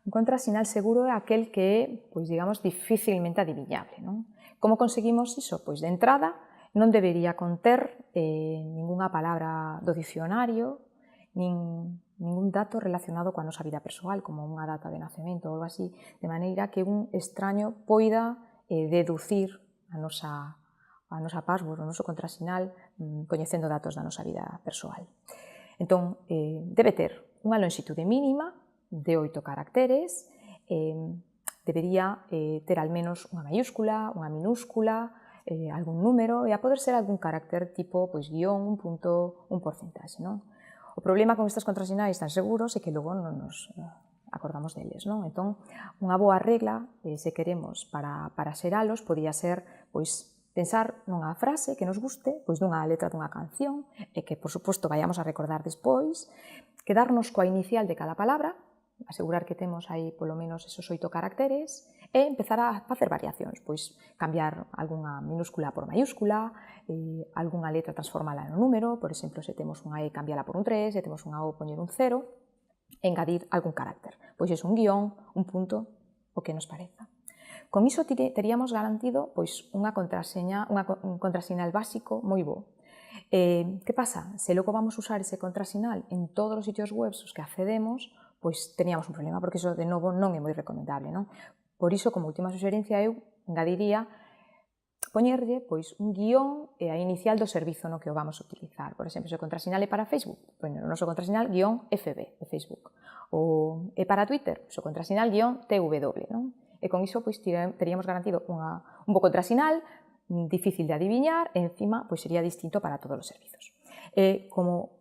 Un contrasinal seguro é aquel que é, pois, digamos, dificilmente adivinable, non? Como conseguimos iso? Pois, de entrada, non debería conter ningunha palabra do dicionario, ningún dato relacionado coa nosa vida persoal, como unha data de nacemento ou algo así, de maneira que un extraño poida deducir a nosa password, o noso contrasinal, coñecendo datos da nosa vida persoal. Entón, debe ter unha lonxitude mínima de 8 caracteres, debería ter al menos unha maiúscula, unha minúscula, algún número, e a poder ser algún carácter tipo guión, un punto, un porcentaxe, non? O problema con estes contrasinais tan seguros é que logo non nos acordamos deles, non? Entón, unha boa regla, se queremos para xeralos, podía ser, pensar nunha frase que nos guste, dunha letra dunha canción, e que, por suposto, vayamos a recordar despois, quedarnos coa inicial de cada palabra, asegurar que temos aí polo menos esos 8 caracteres, e empezar a facer variacións, cambiar algunha minúscula por maiúscula, algunha letra transformala no número, por exemplo, se temos unha E, cambiala por un 3, se temos unha O, poñer un 0, e engadir algún carácter, pois é un guión, un punto, o que nos pareza. Con iso teríamos garantido un contrasinal básico moi bo. Que pasa? Se logo vamos usar ese contrasinal en todos os sitios web aos que accedemos, teríamos un problema, porque iso, de novo, non é moi recomendable, non? Por iso, como última suxerencia, eu engadiría poñerlle un guión e a inicial do servizo no que o vamos a utilizar. Por exemplo, se o contrasinal é para Facebook, o noso contrasinal guión FB de Facebook. Ou é para Twitter, o contrasinal guión TW, non? E con iso teríamos garantido un bo contrasinal, difícil de adiviñar, e encima sería distinto para todos os servizos. Como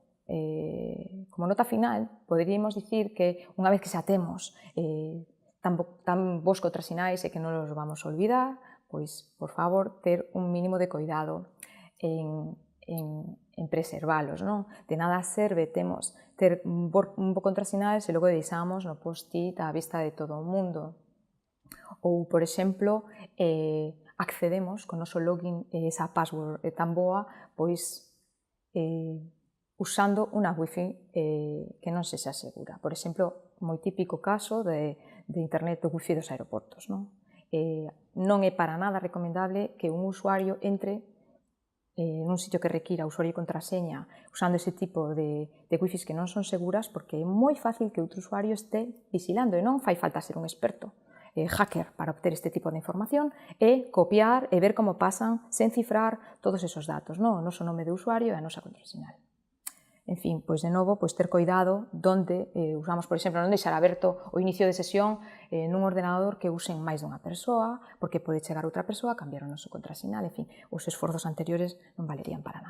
nota final, poderíamos dicir que unha vez que xa temos tan bons contrasinais e que non os vamos a olvidar, por favor, ter un mínimo de coidado en preservalos, non? De nada serve ter un bo contrasinal se logo deixamos no post-it á vista de todo o mundo. Ou, por exemplo, accedemos con o noso login e esa password tan boa, usando unha wifi que non sexa segura. Por exemplo, moi típico caso de internet do wifi dos aeroportos, non? Non é para nada recomendable que un usuario entre nun sitio que requira usuario e contraseña usando ese tipo de wifis que non son seguras, porque é moi fácil que outro usuario este vigilando, e non fai falta ser un experto hacker para obter este tipo de información, e copiar e ver como pasan sen cifrar todos esos datos, o noso nome de usuario e a nosa contrasinal. En fin, de novo, ter coidado donde usamos, por exemplo, non deixar aberto o inicio de sesión nun ordenador que usen máis dunha persoa, porque pode chegar outra persoa a cambiar o noso contrasinal, en fin, os esforzos anteriores non valerían para nada.